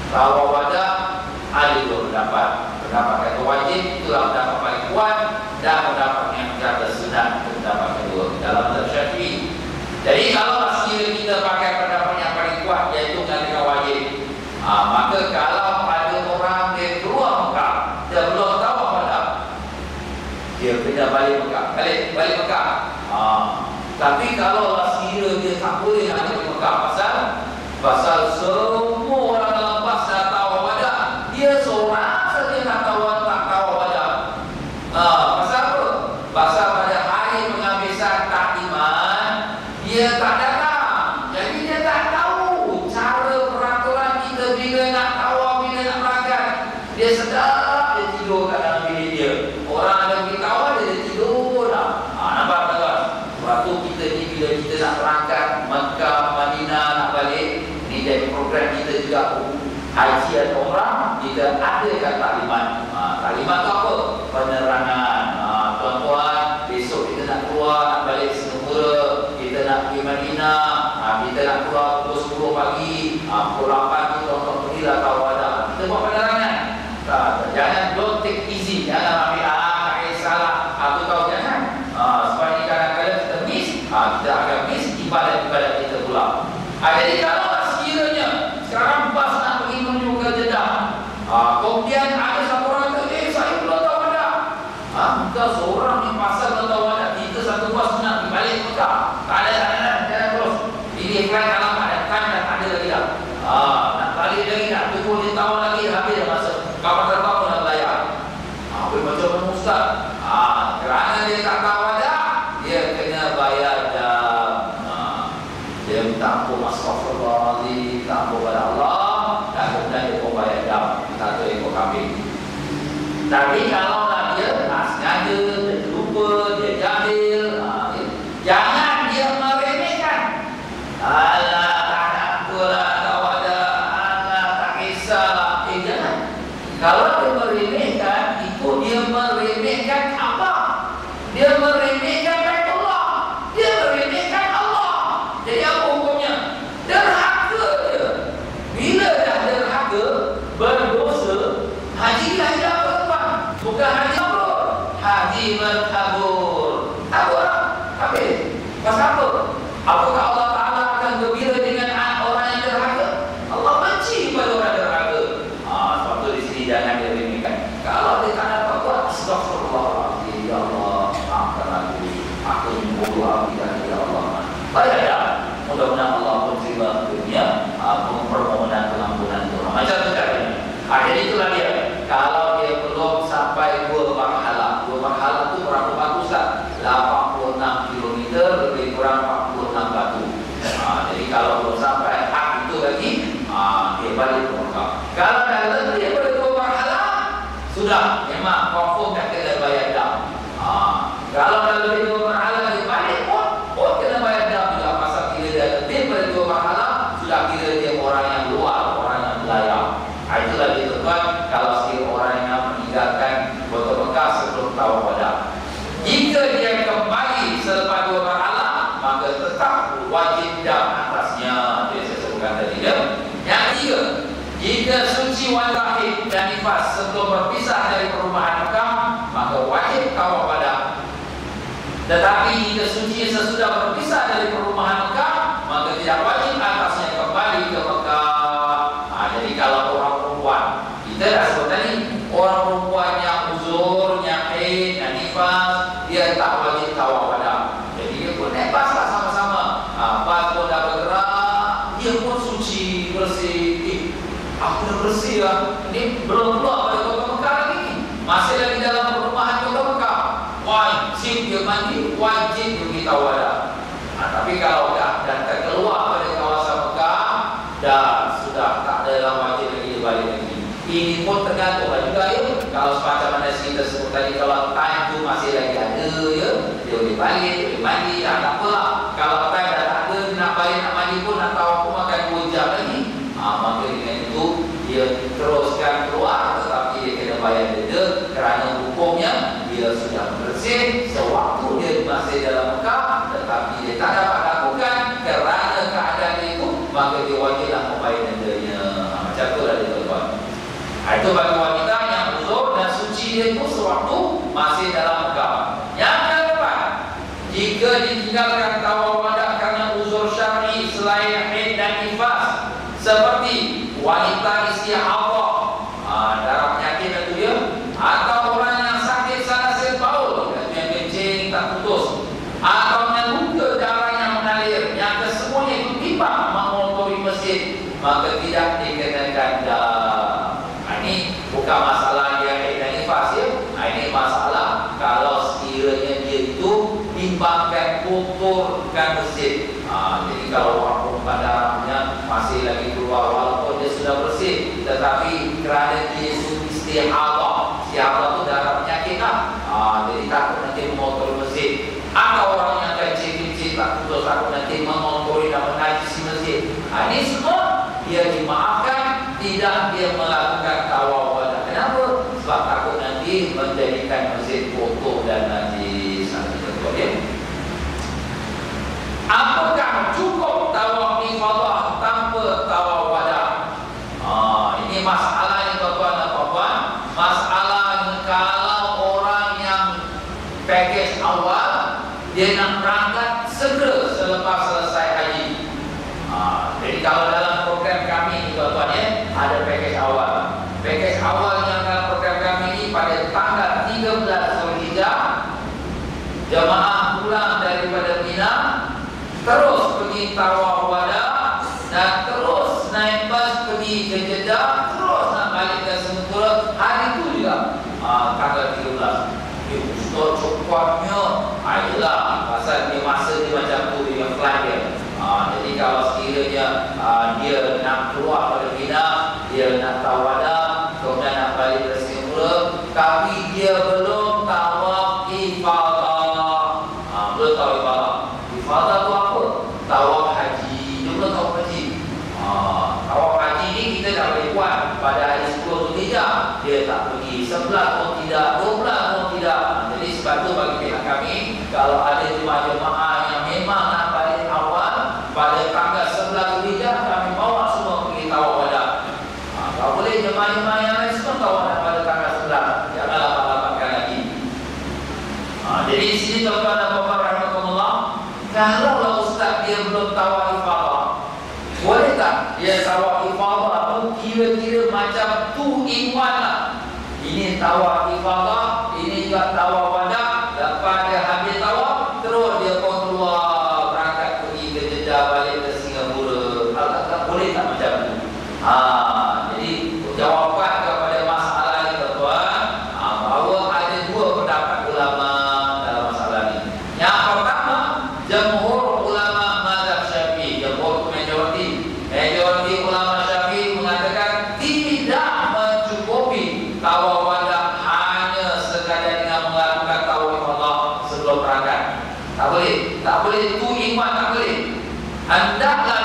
Tawaf wada ada dua pendapat. Pendapat kata wajib itulah pendapat paling kuat, dan pendapat yang kata sunat itu pendapat kedua dalam mazhab Syafi'i. Jadi kalau sekiranya kita pakai pendapat yang paling kuat, iaitu mengatakan wajib, maka kalau ada orang dia keluar Mekah, dia belum tawaf wada, dia kena balik Mekah, balik Mekah. Tapi kalau sekiranya dia tak boleh nak balik Mekah, pasal semua orang dalam bas dah tawaf wada, dia seorang saja tak tawaf wada. Pasal apa? Pasal pada hari penghabisan takliman dia tak datang, jadi dia tak tahu cara peraturan kita bila nak tawaf, bila nak berangkat. Dia sedap, dia tidur kat dalam bilik dia. Orang ada pergi tawaf, dia tidur dah. Nampak tak? Sebab tu kita ni bila kita nak berangkat Mekah, Madinah, nak balik, ni jadi program kita juga, haji atau umrah, kita adakan taklimat. Taklimat tu apa? Penerangan. Tuan-tuan, besok kita nak keluar, nak balik Singapura, kita nak pergi Madinah, kita nak keluar pukul 10 pagi, pukul 8 tu tuan-tuan pergilah tawaf wada. Kita buat penerangan. Jangan, don't take easy, jangan ambil tak kisahlah, aku tahu, jangan. Sebab ni kadang-kadang kita miss, kita akan miss ibadat-ibadat kita pula. Jadi kalau sekiranya sekarang bas nak pergi menuju ke Jeddah, kemudian ada satu orang kata, saya belum tahu wada. Bukan seorang ni pasal belum tahu wada, kita satu bas nak pergi balik Mekah. Tak ada, jangan terus. Ini flight alamat dan time dah tak ada lagi dah. Nak balik lagi, nak tunggu dia tahu lagi, habis dah masa. Kapan terbang pun nak belayar. Macam mana Ustaz? Kerana dia tak tahu wada, dia kena bayar dam. Dia minta ampun, astagfirullahaladzim, minta ampun pada Allah, dan kemudian dia pun bayar dam 1 ekor kambing. Tapi kalau dia tak sengaja, dia terlupa, dia jahil, jangan dia meremehkan. Alah, tak nak apalah, tak ada, alah, tak kisahlah. Jangan. Kalau dia meremehkan, itu dia meremehkan apa? Dia meremehkan Baitullah, dia meremehkan Allah. Jadi apa hukumnya? Derhaka dia. Bila dah derhaka, berdosa, hajilah dia apa? Bukan haji mabrur, haji marhabur. Apa? Habis. Pasal apa? Apakah Allah Ta'ala akan gembira dengan orang yang derhaka? Allah benci pada orang derhaka. Sebab tu di sini jangan dia remehkan. Kalau dia tak dapat buat, astagfirullahaladzim, ya Allah, maafkan aku ni bodoh akidah, ya Allah. Baik ya. Mudah-mudahan Allah pun terima dunia, permohonan pengampunan itu. Macam tu caranya. Jadi itulah dia. Kalau dia belum sampai 2 marhalah. 2 marhalah itu berapa batu Ustaz? 86 km lebih kurang 46 batu. Jadi kalau belum sampai hak itu lagi, dia balik ke Mekah. Kalau dah lebih daripada 2 marhalah, sudah memang confirm dah kena bayar dam. Kalau dah lebih 2 marhalah, dia balik pun kena bayar dam juga. Pasal kira dia lebih daripada 2 marhalah, sudah kira dia orang yang luar, orang yang belayar. Itulah dia tuan, kalau sekiranya orang yang meninggalkan Kota Mekah sebelum tawaf wada. Jika dia kembali selepas 2 marhalah, maka tetap wajib dam atasnya. Dia saya sebutkan tadi ya. Yang ketiga, jika suci wajib dan nifas sebelum berpisah dari perumahan Mekah, maka wajib tawaf wada. Tetapi jika suci sesudah berpisah dari perumahan Mekah, maka tidak wajib atasnya kembali ke Mekah. Jadi kalau orang perempuan, kita dah sebut tadi, orang perempuan yang uzur, yang haid, yang nifas, dia tak wajib tawaf wada. Jadi dia pun naik bas lah sama-sama. Bas pun dah bergerak, dia pun suci, bersih. Aku dah bersih lah. Ini belum keluar pada Kota Mekah lagi. Masih lagi dalam perumahan Kota Mekah. Wajib dia mandi, wajib dia pergi tawaf wada. Tapi kalau dah keluar pada kawasan Mekah, dah sudah tak ada dalam wajib lagi dia balik lagi. Ini pun tergantung juga ya. Kalau semacam mana kita sebut tadi, kalau time tu masih lagi ada ya, dia boleh balik, boleh mandi, tak apalah. Kalau time dah tak ada, nak balik nak mandi pun nak tahu aku makan 2 jam lagi. Maka dengan itu dia teruskan keluar, tetapi dia kena bayar denda kerana hukumnya dia sudah bersih sewaktu dia masih dalam Mekah, tetapi dia tak dapat lakukan kerana keadaan itu, maka dia wajiblah membayar dendanya. Macam tu lah dia. masih dalam Mekah. Yang keempat, jika ditinggalkan tawaf wada karena uzur syar'i selain haid dan nifas, seperti wanita istihadah, darah penyakit itu dia, atau orang yang sakit salasil baul, yang kencing tak putus, atau yang luka darah yang mengalir, yang kesemuanya itu tiba mengotori masjid, maka tidak dikenakan dah. Ini bukan masalah dia haid dan nifas ya. Ini masalah kalau sekiranya dia itu timbangkan kotorkan masjid. Jadi kalau orang perempuan darahnya masih lagi keluar walaupun dia sudah bersih, tetapi kerana dia itu istihadah, istihadah itu darah penyakit lah. Jadi takut nanti mengotori masjid. Atau orang yang kencing-kencing tak putus, takut nanti mengotori dan menajisi masjid. Ini semua dia dimaafkan, tidak dia melakukan tawaf wada. Kenapa? Sebab takut nanti menjadikan masjid kotor dan najis. Apakah cukup tawaf ifadah tanpa tawaf wada? Ini masalah yang tuan-tuan dan puan-puan. Masalah kalau orang yang package awal dia nak berangkat segera selepas selesai haji. Jadi kalau dalam program kami tuan-tuan ya, ada package awal. Package awal yang dalam program kami ini pada tanggal 13 Zulhijjah, jemaah pulang daripada Mina, terus pergi tawaf wada dan terus naik bas pergi ke Jeddah, terus nak balik ke Singapura hari itu juga tanggal 13. Ustaz cepatnya, ayolah pasal dia masa dia macam tu dia flight dia. Jadi kalau sekiranya dia nak keluar dari Mina, dia nak tawaf wada, kemudian nak balik ke Singapura, tapi dia belum tawaf ifadah. Belum tawaf ifadah. Ifadah tu apa? Tawaf haji. Dia belum tawaf haji. Tawaf haji ni kita dah boleh buat pada hari 10 Zulhijjah. Dia tak pergi 11 pun tidak, 12 pun tidak. Jadi sebab tu bagi pihak kami, kalau ada jemaah-jemaah yang memang nak balik awal pada tanggal 11 Zulhijjah, kami bawa semua pergi tawaf wada. Kalau boleh jemaah-jemaah yang lain semua tawaf pada tanggal 11. Janganlah lambatkan lagi. Jadi di sini tuan-tuan dan puan-puan rahimakumullah, kalau ustaz dia belum tawaf ifadah, boleh tak dia tawaf ifadah tu kira-kira macam tu iman lah. Ini tawaf ifadah, ini juga tawaf wada. Lepas dia habis tawaf, terus dia pun keluar berangkat pergi ke Jeddah, balik ke Singapura. Tak boleh tak macam tu? Jadi jawapan kepada masalah ini tuan-tuan, bahawa ada dua pendapat ulama dalam masalah ini. Yang pertama, jumhur ulama mazhab Syafi'i, jumhur majoriti ulama Syafi'i mengatakan tidak mencukupi tawaf wada hanya sekadar dengan melakukan tawaf ifadah sebelum berangkat. Tak boleh itu iman, tak boleh. Hendaklah